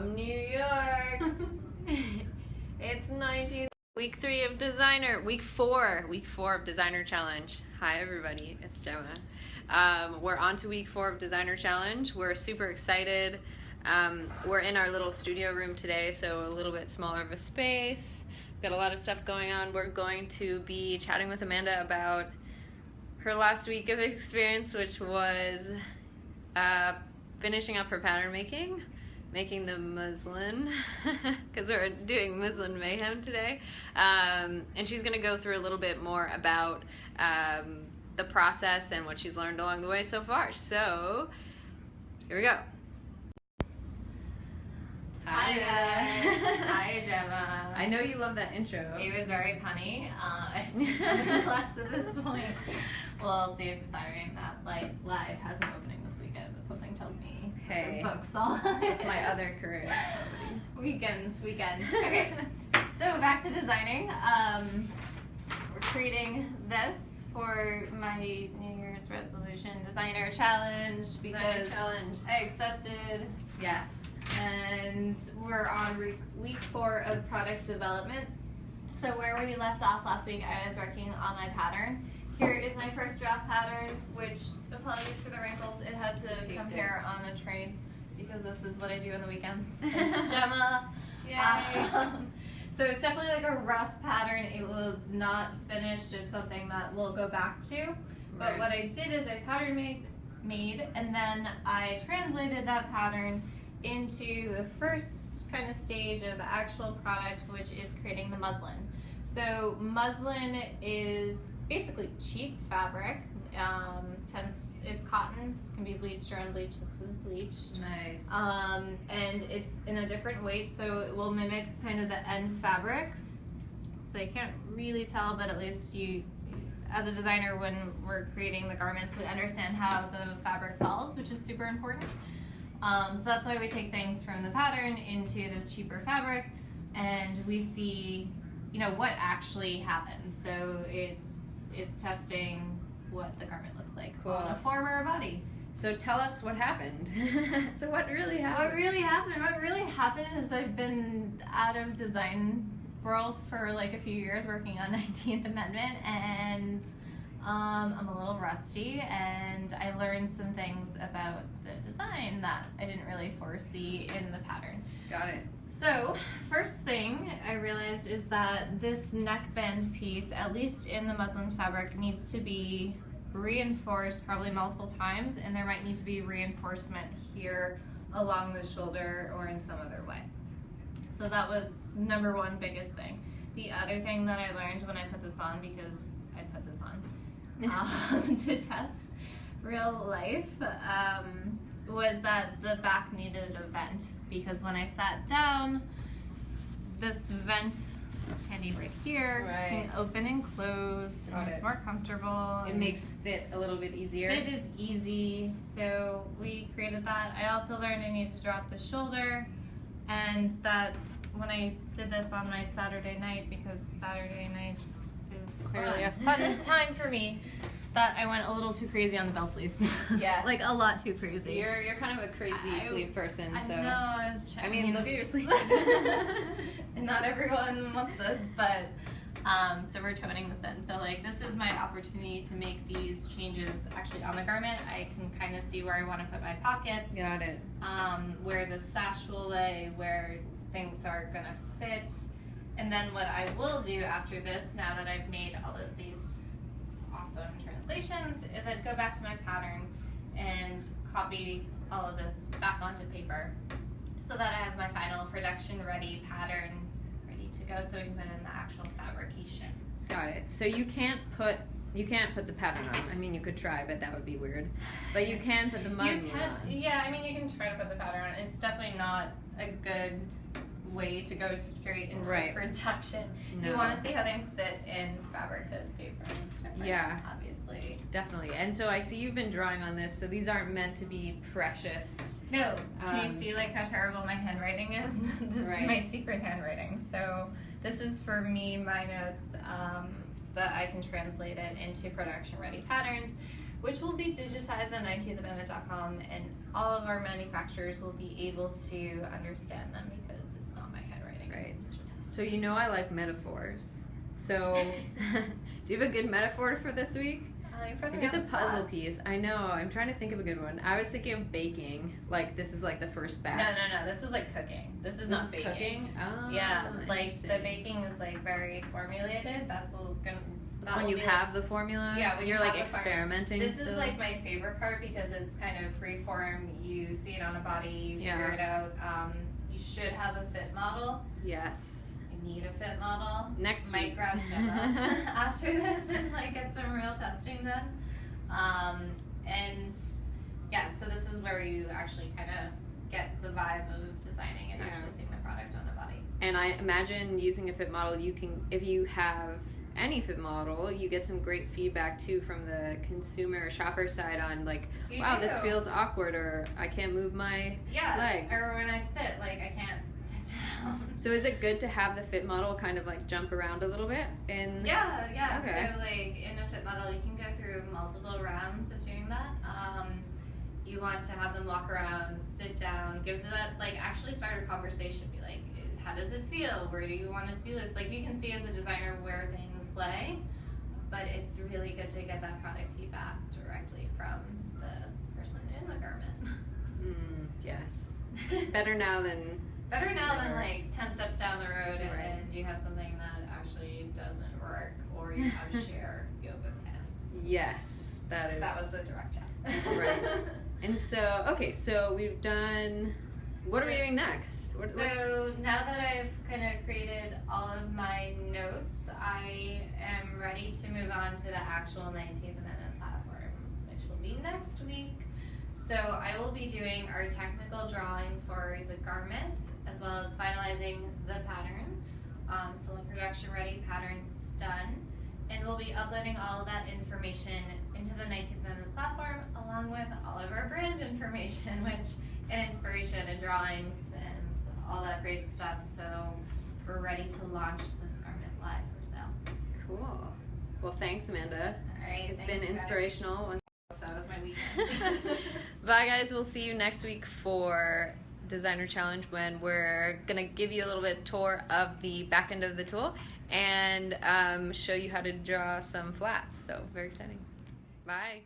From New York. It's 19th. Week 3 of designer. Week 4 of designer challenge. Hi everybody, it's Gemma. We're on to week 4 of designer challenge. We're super excited. We're in our little studio room today, so a little bit smaller of a space. We've got a lot of stuff going on. We're going to be chatting with Amanda about her last week of experience, which was finishing up her pattern making the muslin, because we're doing muslin mayhem today. And she's going to go through a little bit more about the process and what she's learned along the way so far. So, here we go. Hi guys. Hi Gemma. I know you love that intro. It was very punny. I still class at this point. We'll see if Saturday Night Live has an opening this weekend, but something tells me hey, books all. That's my other career. Weekends. Okay, so back to designing. We're creating this for my New Year's resolution designer challenge because I accepted. Yes. And we're on week 4 of product development. So where we left off last week, I was working on my pattern. Here is my first draft pattern, which, apologies for the wrinkles, it had to come here on a train because this is what I do on the weekends. Thanks, Gemma. So it's definitely like a rough pattern. It was not finished. It's something that we'll go back to. But what I did is I pattern made, and then I translated that pattern into the first kind of stage of the actual product, which is creating the muslin. So muslin is basically cheap fabric. It's cotton, can be bleached or unbleached. This is bleached. Nice. And it's in a different weight, so it will mimic kind of the end fabric. So you can't really tell, but at least you, as a designer, when we're creating the garments, we understand how the fabric falls, which is super important. So that's why we take things from the pattern into this cheaper fabric, and we see, what actually happens. So it's testing what the garment looks like on a form or a body. So tell us what happened. So what really happened? What really happened is I've been out of design world for like a few years working on 19th Amendment, and I'm a little rusty, and I learned some things about the design that I didn't really foresee in the pattern. Got it. So, first thing I realized is that this neckband piece, at least in the muslin fabric, needs to be reinforced probably multiple times, and there might need to be reinforcement here along the shoulder or in some other way. So that was number one biggest thing. The other thing that I learned when I put this on, because I put this on to test real life, was that the back needed a vent, because when I sat down, this vent handy right here can open and close, and it's more comfortable. It makes fit a little bit easier. Fit is easy, so we created that. I also learned I need to drop the shoulder, and that when I did this on my Saturday night, because Saturday night is clearly a fun time for me, that I went a little too crazy on the bell sleeves. Yes. Like a lot too crazy. You're kind of a crazy sleeve person, so. I know, I was checking. I mean, look at your sleeve. And not everyone wants this, but, so we're toning this in. So like, this is my opportunity to make these changes actually on the garment. I can kind of see where I want to put my pockets. Got it. Where the sash will lay, where things are gonna fit. And then what I will do after this, now that I've made all of these awesome translations, is I'd go back to my pattern and copy all of this back onto paper so that I have my final production ready pattern ready to go, so we can put in the actual fabrication. Got it. So you can't put the pattern on. I mean, you could try, but that would be weird. But you can put the muslin on. Yeah, I mean, you can try to put the pattern on. It's definitely not a good way to go straight into production. No. You want to see how things fit in fabric, because paper is different, obviously. Definitely. And so I see you've been drawing on this, so these aren't meant to be precious. No. Can you see like how terrible my handwriting is? This is my secret handwriting. So this is for me, my notes, so that I can translate it into production ready patterns. which will be digitized on 19thAmendment.com, and all of our manufacturers will be able to understand them because it's not my handwriting. Right. It's digitized. So you know I like metaphors. So do you have a good metaphor for this week? I did the puzzle piece. I know. I'm trying to think of a good one. I was thinking of baking. Like this is like the first batch. No. This is like cooking. This is not baking. Cooking? Oh, yeah, like the baking is like very formulated. That's when you have the formula. Yeah, when you're you like have the experimenting. This still. is like my favorite part because it's kind of free form. You see it on a body. You figure it out. You should have a fit model. Yes. Need a fit model. Next might week. grab Gemma after this and like get some real testing done. And yeah, so this is where you actually kind of get the vibe of designing and actually seeing the product on a body. And I imagine using a fit model, you can, if you have any fit model, you get some great feedback too from the consumer or shopper side on like, wow, this feels awkward, or I can't move my legs. Or when I sit, like I can't sit down. So is it good to have the fit model kind of like jump around a little bit? Yeah. Okay. So like in a fit model, you can go through multiple rounds of doing that. You want to have them walk around, sit down, give them that, like actually start a conversation. Be like, how does it feel? Where do you want it to be? Like you can see as a designer where things lay, but it's really good to get that product feedback directly from the person in the garment. Yes. Better now than like 10 steps down the road and you have something that actually doesn't work, or you have sheer yoga pants. Yes, that was a direct chat. Right. And so, okay, so we've done, what are we doing next? So now that I've kind of created all of my notes, I am ready to move on to the actual 19th Amendment platform, which will be next week. So I will be doing our technical drawing for the garment, as well as finalizing the pattern. So the production ready pattern's done. And we'll be uploading all of that information into the 19th Amendment platform, along with all of our brand information, and inspiration and drawings and all that great stuff. So we're ready to launch this garment live for sale. Cool. Well, thanks, Amanda. All right. It's been inspirational. So that was my weekend. Bye, guys. We'll see you next week for Designer Challenge, when we're going to give you a little bit tour of the back end of the tool and show you how to draw some flats. So very exciting. Bye.